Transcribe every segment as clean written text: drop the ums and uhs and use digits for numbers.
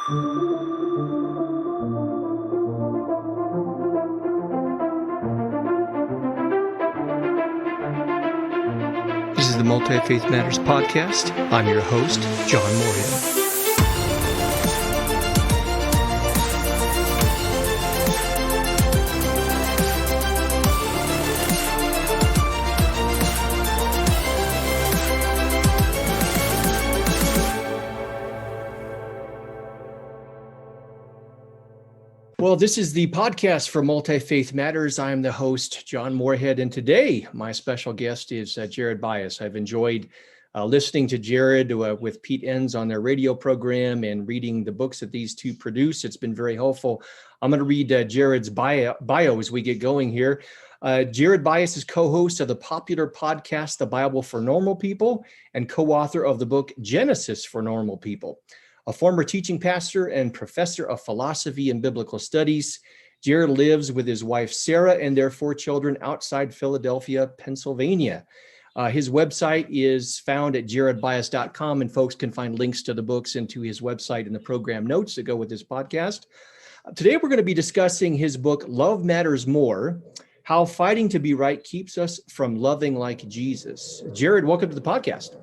This is the Multi-Faith Matters podcast. I'm your host, John Moorhead. Well, this is the podcast for Multi-Faith Matters. I am the host, John Moorhead, and today my special guest is Jared Byas. I've enjoyed listening to Jared with Pete Enns on their radio program and reading the books that these two produce. It's been very helpful. I'm going to read Jared's bio as we get going here. Jared Byas is co-host of the popular podcast, The Bible for Normal People, and co-author of the book, Genesis for Normal People. A former teaching pastor and professor of philosophy and biblical studies, Jared lives with his wife, Sarah, and their 4 children outside Philadelphia, Pennsylvania. His website is found at jaredbyas.com, and folks can find links to the books and to his website in the program notes that go with this podcast. Today, we're going to be discussing his book, Love Matters More, How Fighting to Be Right Keeps Us from Loving Like Jesus. Jared, welcome to the podcast.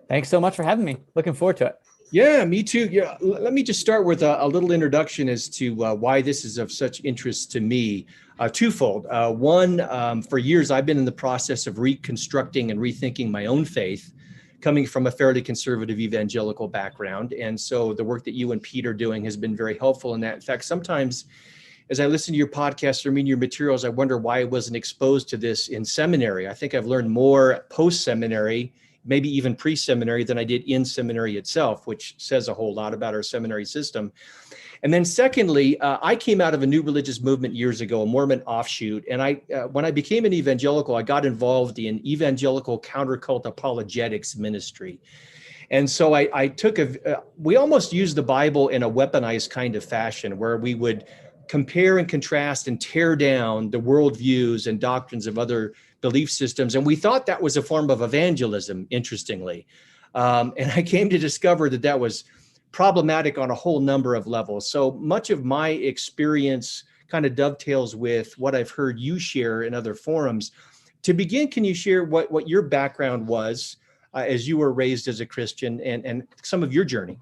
Thanks so much for having me. Looking forward to it. Yeah, me too. Yeah, let me just start with a little introduction as to why this is of such interest to me. Twofold. One, for years, I've been in the process of reconstructing and rethinking my own faith, coming from a fairly conservative evangelical background. And so the work that you and Pete are doing has been very helpful in that. In fact, sometimes as I listen to your podcast or read your materials, I wonder why I wasn't exposed to this in seminary. I think I've learned more post-seminary, maybe even pre-seminary, than I did in seminary itself, which says a whole lot about our seminary system. And then secondly, I came out of a new religious movement years ago, a Mormon offshoot. And when I became an evangelical, I got involved in evangelical countercult apologetics ministry. And so we almost used the Bible in a weaponized kind of fashion where we would compare and contrast and tear down the worldviews and doctrines of other belief systems. And we thought that was a form of evangelism, interestingly. And I came to discover that that was problematic on a whole number of levels. So much of my experience kind of dovetails with what I've heard you share in other forums. To begin, can you share what your background was as you were raised as a Christian and some of your journey?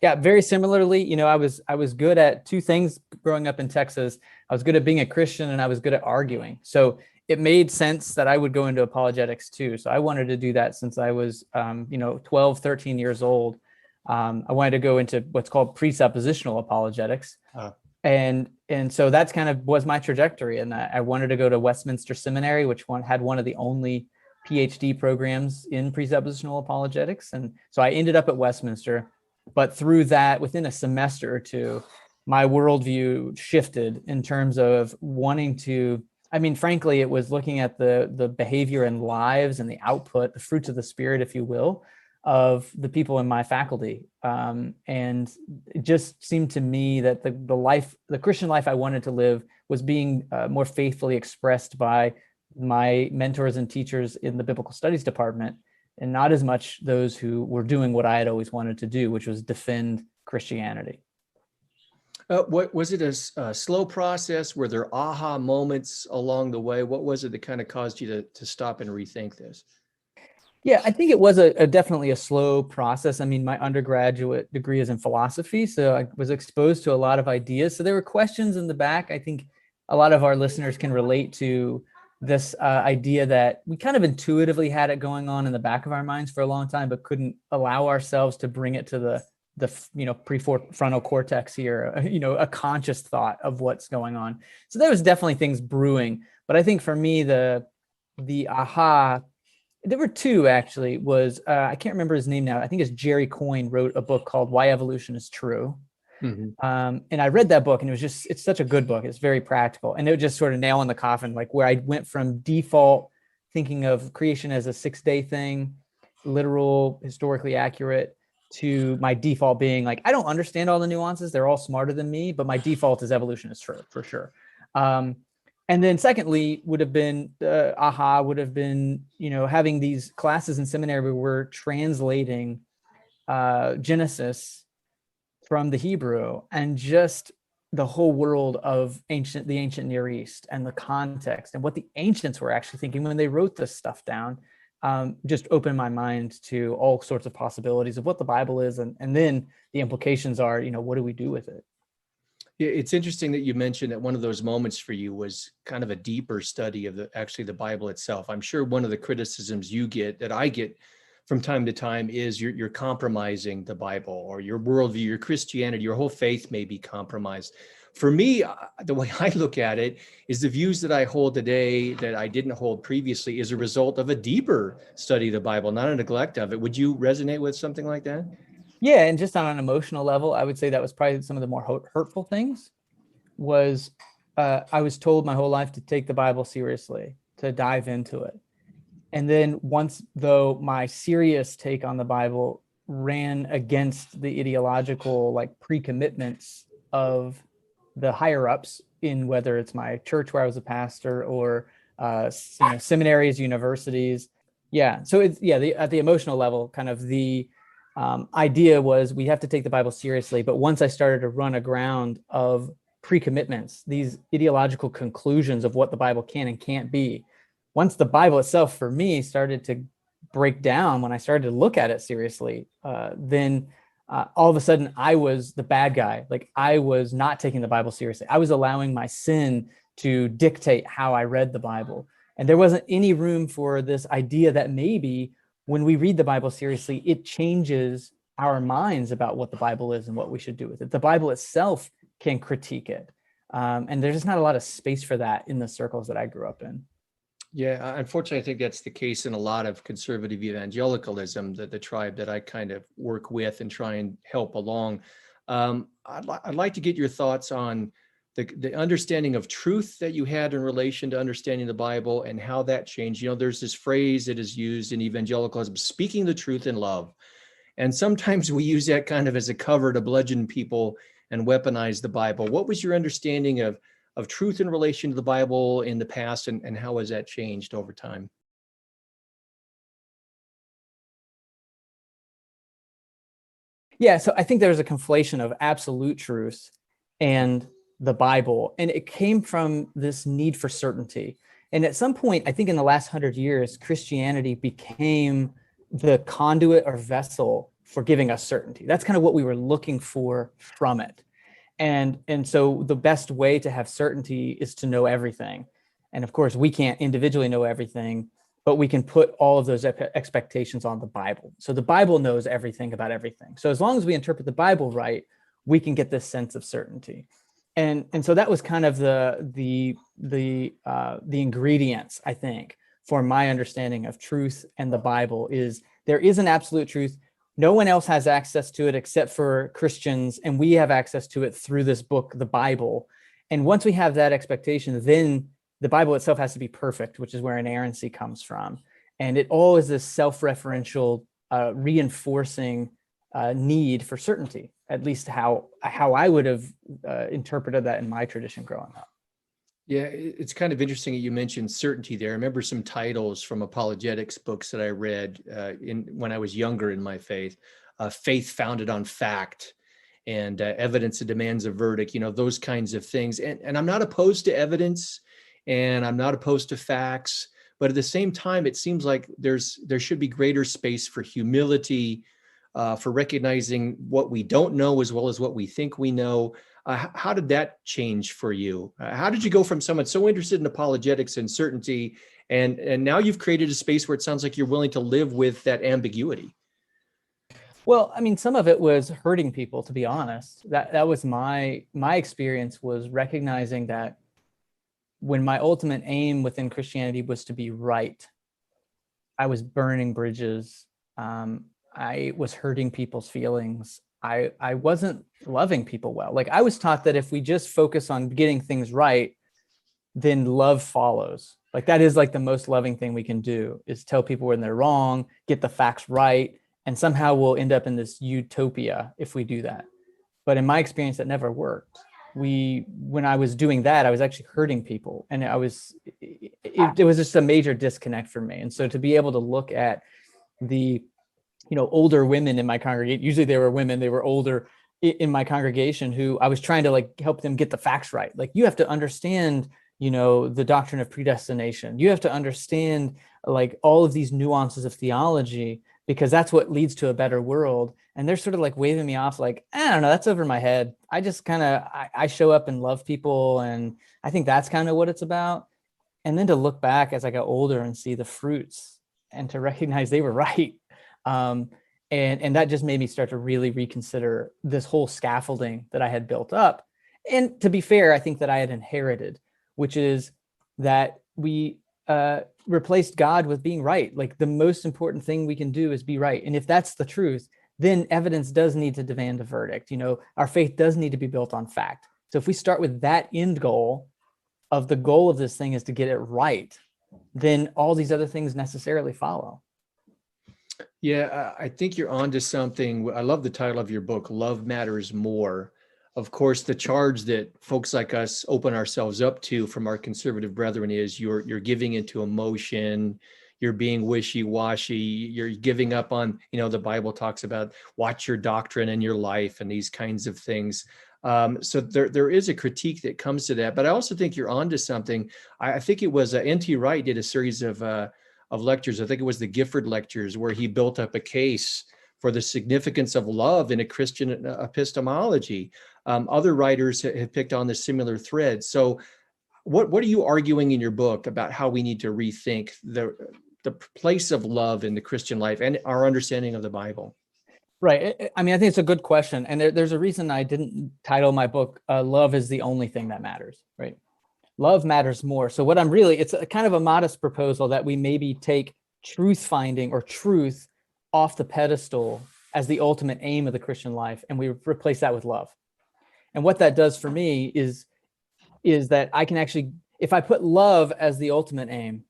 Yeah, very similarly, I was good at 2 things growing up in Texas. I was good at being a Christian and I was good at arguing. So it made sense that I would go into apologetics too. So I wanted to do that since I was, 12, 13 years old. I wanted to go into what's called presuppositional apologetics. And so that's kind of was my trajectory. And I wanted to go to Westminster Seminary, which had one of the only PhD programs in presuppositional apologetics. And so I ended up at Westminster. But through that, within a semester or 2, my worldview shifted in terms of wanting to, frankly, it was looking at the behavior and lives and the output, the fruits of the Spirit, if you will, of the people in my faculty. And it just seemed to me that the Christian life I wanted to live was being more faithfully expressed by my mentors and teachers in the biblical studies department, and not as much those who were doing what I had always wanted to do, which was defend Christianity. What was it a slow process? Were there aha moments along the way? What was it that kind of caused you to stop and rethink this? Yeah, I think it was definitely a slow process. My undergraduate degree is in philosophy, so I was exposed to a lot of ideas. So there were questions in the back. I think a lot of our listeners can relate to this idea that we kind of intuitively had it going on in the back of our minds for a long time, but couldn't allow ourselves to bring it to the prefrontal cortex here, a conscious thought of what's going on. So there was definitely things brewing. But I think for me, the aha, there were 2 actually, was, I can't remember his name now. I think it's Jerry Coyne wrote a book called Why Evolution is True. Mm-hmm. And I read that book, and it's such a good book. It's very practical. And it was just sort of nail in the coffin, like where I went from default thinking of creation as a 6-day thing, literal, historically accurate, to my default being like, I don't understand all the nuances. They're all smarter than me, but my default is evolution is true for sure. And then secondly would have been, having these classes in seminary where we're translating Genesis from the Hebrew, and just the whole world of the ancient Near East and the context and what the ancients were actually thinking when they wrote this stuff down, just opened my mind to all sorts of possibilities of what the Bible is. And then the implications are, what do we do with it? Yeah, it's interesting that you mentioned that one of those moments for you was kind of a deeper study of the Bible itself. I'm sure one of the criticisms you get, that I get from time to time, is you're compromising the Bible, or your worldview, your Christianity, your whole faith may be compromised. For me, the way I look at it is the views that I hold today that I didn't hold previously is a result of a deeper study of the Bible, not a neglect of it. Would you resonate with something like that? Yeah, and just on an emotional level, I would say that was probably some of the more hurtful things. Was I was told my whole life to take the Bible seriously, to dive into it. And then once, though, my serious take on the Bible ran against the ideological pre-commitments of the higher ups in, whether it's my church where I was a pastor, or seminaries, universities. Yeah. So it's, at the emotional level, kind of the idea was we have to take the Bible seriously. But once I started to run aground of pre-commitments, these ideological conclusions of what the Bible can and can't be, once the Bible itself for me started to break down, when I started to look at it seriously, then all of a sudden I was the bad guy. Like, I was not taking the Bible seriously. I was allowing my sin to dictate how I read the Bible. And there wasn't any room for this idea that maybe when we read the Bible seriously, it changes our minds about what the Bible is and what we should do with it. The Bible itself can critique it. And there's just not a lot of space for that in the circles that I grew up in. Yeah, unfortunately, I think that's the case in a lot of conservative evangelicalism, the tribe that I kind of work with and try and help along. I'd like to get your thoughts on the understanding of truth that you had in relation to understanding the Bible and how that changed. There's this phrase that is used in evangelicalism, speaking the truth in love. And sometimes we use that kind of as a cover to bludgeon people and weaponize the Bible. What was your understanding of truth in relation to the Bible in the past, and how has that changed over time? Yeah, so I think there's a conflation of absolute truth and the Bible, and it came from this need for certainty. And at some point, I think in the last 100 years, Christianity became the conduit or vessel for giving us certainty. That's kind of what we were looking for from it. And so the best way to have certainty is to know everything. And of course, we can't individually know everything, but we can put all of those expectations on the Bible. So the Bible knows everything about everything. So as long as we interpret the Bible right, we can get this sense of certainty. And so that was kind of the ingredients, I think, for my understanding of truth and the Bible. Is there is an absolute truth. No one else has access to it except for Christians, and we have access to it through this book, the Bible. And once we have that expectation, then the Bible itself has to be perfect, which is where inerrancy comes from. And it all is this self-referential, reinforcing need for certainty, at least how I would have interpreted that in my tradition growing up. Yeah, it's kind of interesting that you mentioned certainty there. I remember some titles from apologetics books that I read when I was younger in my faith. Faith Founded on Fact, and Evidence That Demands a Verdict, those kinds of things. And I'm not opposed to evidence, and I'm not opposed to facts, but at the same time, it seems like there should be greater space for humility, for recognizing what we don't know as well as what we think we know. How did that change for you? How did you go from someone so interested in apologetics and certainty, and now you've created a space where it sounds like you're willing to live with that ambiguity? Well, I mean, some of it was hurting people, to be honest. That was my experience, was recognizing that when my ultimate aim within Christianity was to be right, I was burning bridges. I was hurting people's feelings. I wasn't loving people well. Like, I was taught that if we just focus on getting things right, then love follows. Like, that is like the most loving thing we can do, is tell people when they're wrong, get the facts right, and somehow we'll end up in this utopia if we do that. But in my experience, that never worked. When I was doing that, I was actually hurting people, and it was just a major disconnect for me. And so to be able to look at the older women in my congregation, usually they were women, they were older, in my congregation who I was trying to like help them get the facts right. Like, you have to understand, the doctrine of predestination. You have to understand like all of these nuances of theology, because that's what leads to a better world. And they're sort of like waving me off like, I don't know, that's over my head. I just kind of, I show up and love people. And I think that's kind of what it's about. And then to look back as I got older and see the fruits and to recognize they were right. And that just made me start to really reconsider this whole scaffolding that I had built up. And to be fair, I think that I had inherited, which is that we replaced God with being right. Like, the most important thing we can do is be right. And if that's the truth, then evidence does need to demand a verdict. Our faith does need to be built on fact. So if we start with that end goal of the goal of this thing is to get it right, then all these other things necessarily follow. Yeah, I think you're onto something. I love the title of your book, Love Matters More. Of course, the charge that folks like us open ourselves up to from our conservative brethren is you're giving into emotion, you're being wishy-washy, you're giving up on, the Bible talks about watch your doctrine and your life and these kinds of things. So there is a critique that comes to that, but I also think you're onto something. I think it was N.T. Wright did a series of lectures. I think it was the Gifford lectures, where he built up a case for the significance of love in a Christian epistemology. Other writers have picked on the similar thread. So what are you arguing in your book about how we need to rethink the place of love in the Christian life and our understanding of the Bible? Right. I mean, I think it's a good question. And there's a reason I didn't title my book, Love is the Only Thing That Matters, right? Love matters more. So what it's a kind of a modest proposal that we maybe take truth finding or truth off the pedestal as the ultimate aim of the Christian life, and we replace that with love. And what that does for me is that I can actually, if I put love as the ultimate aim,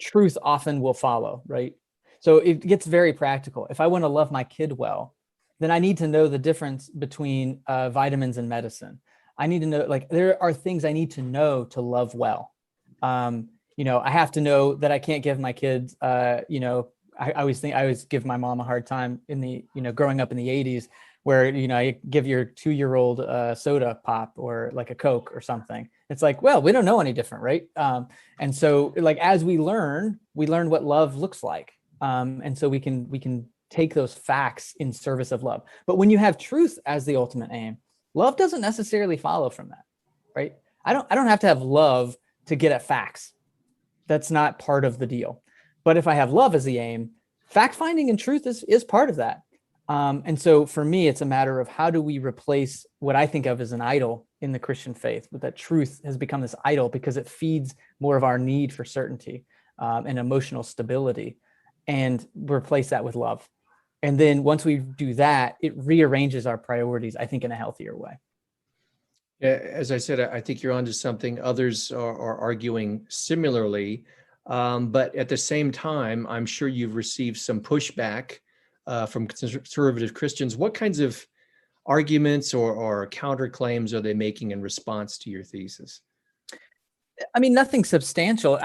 truth often will follow, right? So it gets very practical. If I want to love my kid well, then I need to know the difference between vitamins and medicine. I need to know, like, there are things I need to know to love well. I have to know that I can't give my kids, I always give my mom a hard time in the, growing up in the 80s, where, you give your 2-year-old soda pop or like a Coke or something. It's like, well, we don't know any different, right? And so like, as we learn what love looks like. And so we can take those facts in service of love. But when you have truth as the ultimate aim, love doesn't necessarily follow from that, right? I don't have to have love to get at facts. That's not part of the deal. But if I have love as the aim, fact finding and truth is part of that. And so for me, it's a matter of how do we replace what I think of as an idol in the Christian faith, but that truth has become this idol because it feeds more of our need for certainty and emotional stability, and replace that with love. And then once we do that, it rearranges our priorities, I think, in a healthier way. Yeah, as I said, I think you're onto something. Others are arguing similarly, but at the same time, I'm sure you've received some pushback from conservative Christians. What kinds of arguments or counterclaims are they making in response to your thesis? I mean, nothing substantial.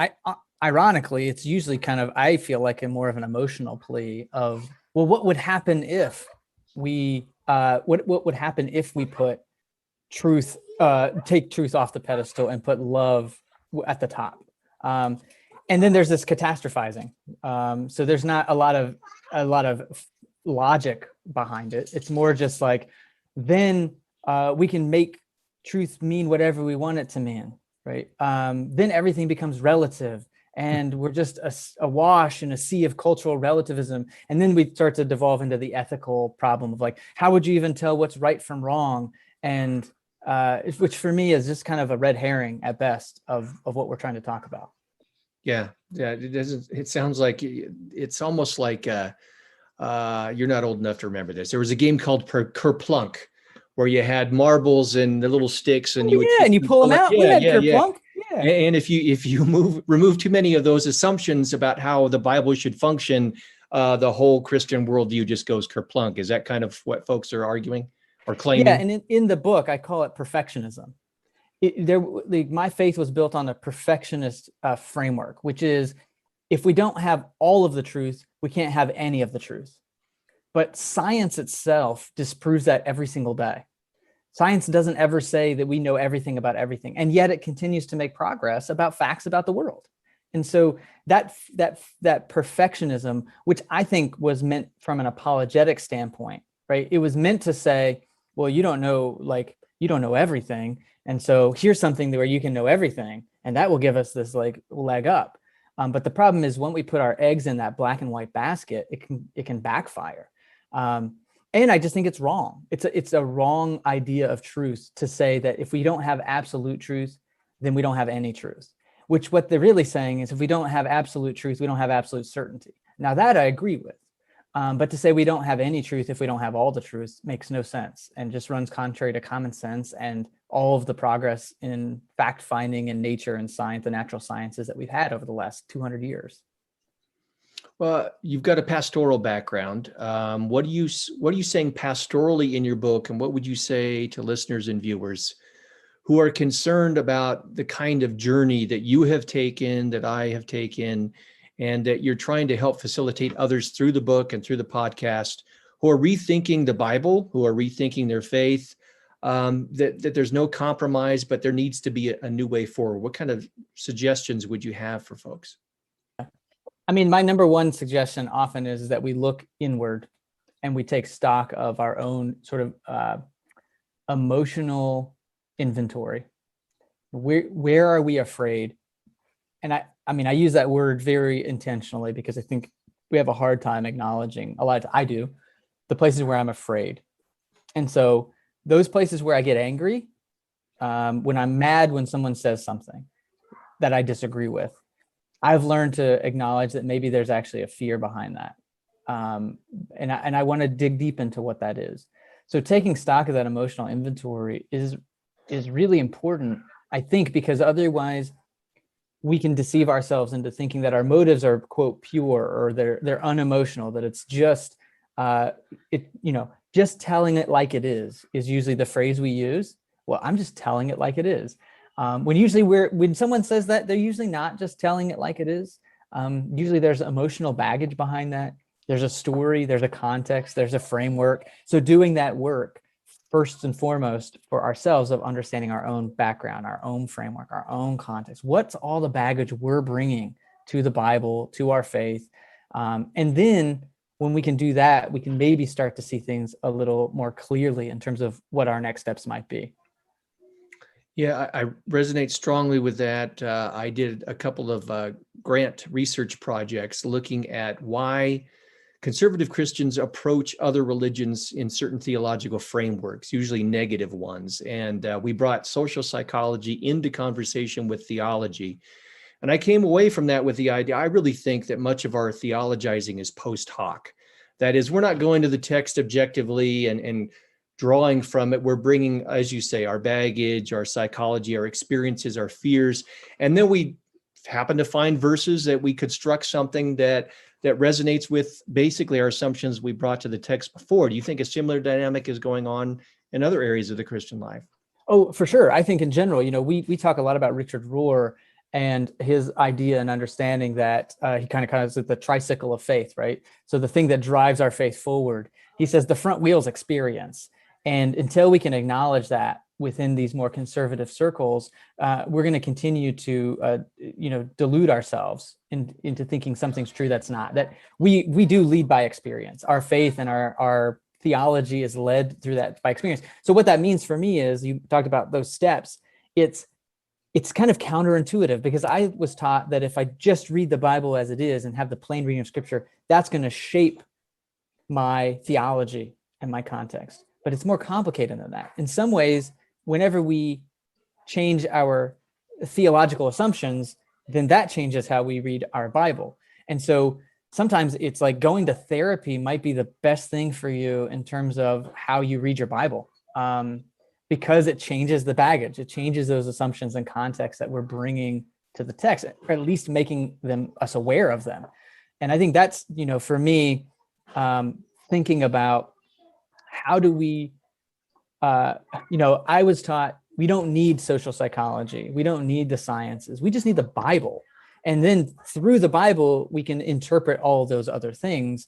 Ironically, it's usually kind of, I feel like, a more of an emotional plea of, well, what would happen if we, what would happen if we put truth, take truth off the pedestal and put love at the top? And then there's this catastrophizing. So there's not a lot of logic behind it. It's more just like, then we can make truth mean whatever we want it to mean, right? Then everything becomes relative, and we're just awash in a sea of cultural relativism. And then we start to devolve into the ethical problem of like, how would you even tell what's right from wrong? And which for me is just kind of a red herring at best of what we're trying to talk about. Yeah. It sounds like it's almost like you're not old enough to remember this. There was a game called Kerplunk, where you had marbles and the little sticks, and and you pull them out. We had Kerplunk. Yeah. And if you remove too many of those assumptions about how the Bible should function, the whole Christian worldview just goes kerplunk. Is that kind of what folks are arguing or claiming? Yeah, and in the book, I call it perfectionism. My faith was built on a perfectionist framework, which is, if we don't have all of the truth, we can't have any of the truth. But science itself disproves that every single day. Science doesn't ever say that we know everything about everything, and yet it continues to make progress about facts about the world. And so that perfectionism, which I think was meant from an apologetic standpoint, right? It was meant to say, well, you don't know everything, and so here's something where you can know everything, and that will give us this like leg up. But the problem is when we put our eggs in that black and white basket, it can backfire. And I just think it's wrong. It's a wrong idea of truth to say that if we don't have absolute truth, then we don't have any truth. Which what they're really saying is if we don't have absolute truth, we don't have absolute certainty. Now that I agree with. But to say we don't have any truth if we don't have all the truth makes no sense and just runs contrary to common sense and all of the progress in fact finding in nature and science, the natural sciences that we've had over the last 200 years. Well, you've got a pastoral background. What are you saying pastorally in your book, and what would you say to listeners and viewers who are concerned about the kind of journey that you have taken, that I have taken, and that you're trying to help facilitate others through the book and through the podcast, who are rethinking the Bible, who are rethinking their faith, that there's no compromise, but there needs to be a new way forward? What kind of suggestions would you have for folks? I mean, my number one suggestion often is that we look inward and we take stock of our own sort of emotional inventory. Where are we afraid? And I mean, I use that word very intentionally because I think we have a hard time acknowledging I do, the places where I'm afraid. And so those places where I get angry, when I'm mad when someone says something that I disagree with, I've learned to acknowledge that maybe there's actually a fear behind that. And I want to dig deep into what that is. So taking stock of that emotional inventory is really important, I think, because otherwise we can deceive ourselves into thinking that our motives are, quote, pure, or they're unemotional, that it's just, just telling it like it is usually the phrase we use. Well, I'm just telling it like it is. When someone says that, they're usually not just telling it like it is. Usually there's emotional baggage behind that. There's a story, there's a context, there's a framework. So doing that work first and foremost for ourselves of understanding our own background, our own framework, our own context. What's all the baggage we're bringing to the Bible, to our faith? And then when we can do that, we can maybe start to see things a little more clearly in terms of what our next steps might be. Yeah, I resonate strongly with that. I did a couple of grant research projects looking at why conservative Christians approach other religions in certain theological frameworks, usually negative ones. And we brought social psychology into conversation with theology. And I came away from that with the idea, I really think that much of our theologizing is post hoc. That is, we're not going to the text objectively and drawing from it. We're bringing, as you say, our baggage, our psychology, our experiences, our fears, and then we happen to find verses that we construct something that resonates with basically our assumptions we brought to the text before. Do you think a similar dynamic is going on in other areas of the Christian life? Oh, for sure. I think in general, we talk a lot about Richard Rohr and his idea and understanding that he kind of calls it the tricycle of faith, right? So the thing that drives our faith forward, he says the front wheel's experience. And until we can acknowledge that within these more conservative circles, we're going to continue to, delude ourselves into thinking something's true that's not. That we do lead by experience. Our faith and our theology is led through that by experience. So what that means for me is, you talked about those steps. It's kind of counterintuitive because I was taught that if I just read the Bible as it is and have the plain reading of Scripture, that's going to shape my theology and my context. But it's more complicated than that. In some ways, whenever we change our theological assumptions, then that changes how we read our Bible. And so sometimes it's like going to therapy might be the best thing for you in terms of how you read your Bible, because it changes the baggage. It changes those assumptions and context that we're bringing to the text, or at least making us aware of them. And I think that's, for me, thinking about how do we, I was taught we don't need social psychology. We don't need the sciences. We just need the Bible. And then through the Bible, we can interpret all of those other things.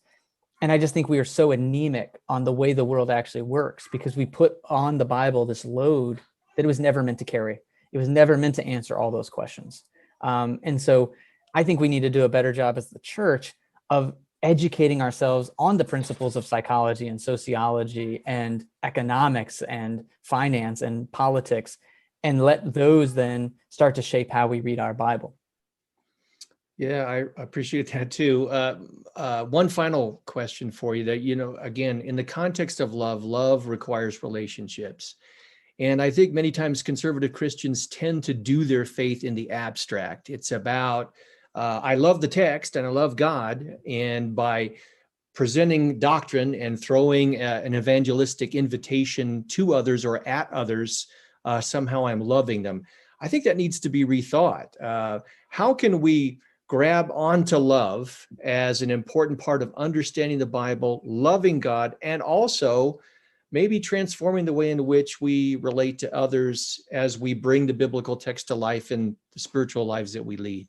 And I just think we are so anemic on the way the world actually works because we put on the Bible this load that it was never meant to carry. It was never meant to answer all those questions. And so I think we need to do a better job as the church of educating ourselves on the principles of psychology and sociology and economics and finance and politics, and let those then start to shape how we read our Bible. Yeah, I appreciate that too. One final question for you that, again, in the context of love, love requires relationships. And I think many times conservative Christians tend to do their faith in the abstract. It's about, I love the text and I love God. And by presenting doctrine and throwing an evangelistic invitation to others or at others, somehow I'm loving them. I think that needs to be rethought. How can we grab onto love as an important part of understanding the Bible, loving God, and also maybe transforming the way in which we relate to others as we bring the biblical text to life in the spiritual lives that we lead?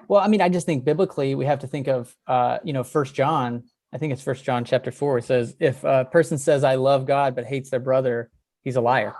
Well, I mean, I just think biblically we have to think of, 1 John, I think it's 1 John chapter 4, it says, if a person says, I love God, but hates their brother, he's a liar.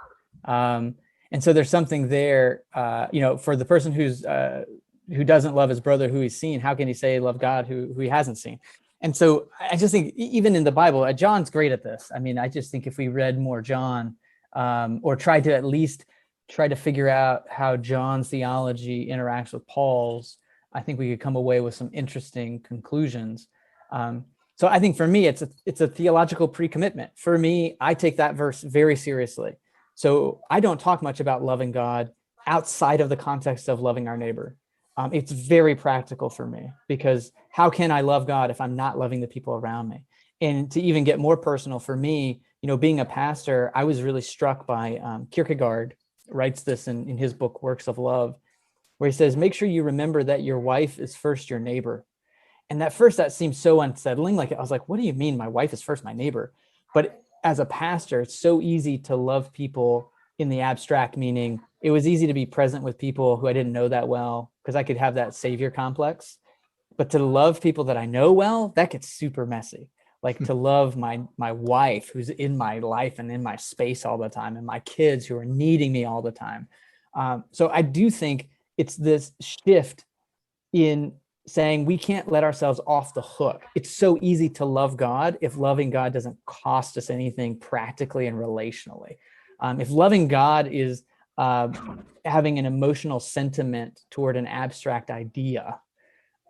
And so there's something there, for the person who doesn't love his brother who he's seen, how can he say love God who he hasn't seen? And so I just think even in the Bible, John's great at this. I mean, I just think if we read more John, or tried to at least try to figure out how John's theology interacts with Paul's, I think we could come away with some interesting conclusions. So I think for me, it's a theological pre-commitment. For me, I take that verse very seriously. So I don't talk much about loving God outside of the context of loving our neighbor. It's very practical for me, because how can I love God if I'm not loving the people around me? And to even get more personal for me, being a pastor, I was really struck by Kierkegaard writes this in his book, Works of Love, where he says, make sure you remember that your wife is first your neighbor. And at first that seemed so unsettling. Like, I was like, what do you mean my wife is first my neighbor? But as a pastor, it's so easy to love people in the abstract, meaning it was easy to be present with people who I didn't know that well, because I could have that savior complex. But to love people that I know well, that gets super messy. Like to love my wife who's in my life and in my space all the time, and my kids who are needing me all the time. So I do think it's this shift in saying we can't let ourselves off the hook. It's so easy to love God if loving God doesn't cost us anything practically and relationally. If loving God is having an emotional sentiment toward an abstract idea,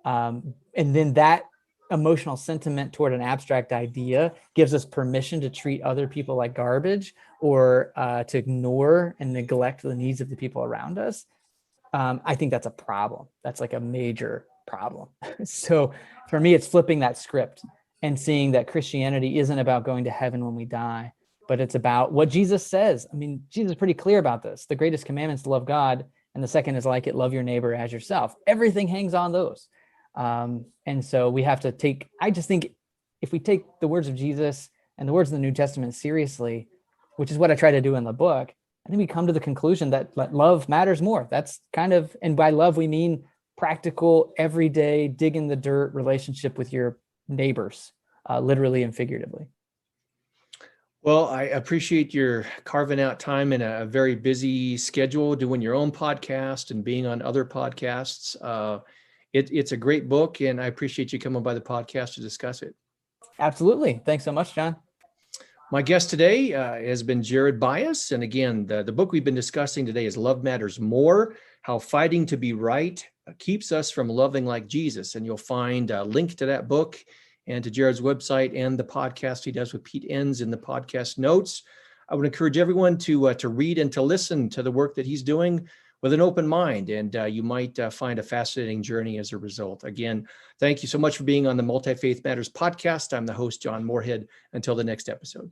and then that emotional sentiment toward an abstract idea gives us permission to treat other people like garbage, or to ignore and neglect the needs of the people around us, I think that's a problem. That's like a major problem. So for me, it's flipping that script and seeing that Christianity isn't about going to heaven when we die, but it's about what Jesus says. I mean, Jesus is pretty clear about this. The greatest commandment is to love God, and the second is like it, love your neighbor as yourself. Everything hangs on those. And so we have to I just think if we take the words of Jesus and the words of the New Testament seriously, which is what I try to do in the book, I think we come to the conclusion that love matters more. That's kind of, and by love, we mean practical, everyday, dig in the dirt relationship with your neighbors, literally and figuratively. Well, I appreciate your carving out time in a very busy schedule, doing your own podcast and being on other podcasts. It's a great book, and I appreciate you coming by the podcast to discuss it. Absolutely. Thanks so much, John. My guest today has been Jared Byas. And again, the book we've been discussing today is Love Matters More, How Fighting to Be Right Keeps Us from Loving Like Jesus. And you'll find a link to that book and to Jared's website and the podcast he does with Pete Enns in the podcast notes. I would encourage everyone to read and to listen to the work that he's doing. with an open mind, and you might find a fascinating journey as a result. Again, thank you so much for being on the Multi-Faith Matters podcast. I'm the host, John Moorhead. Until the next episode.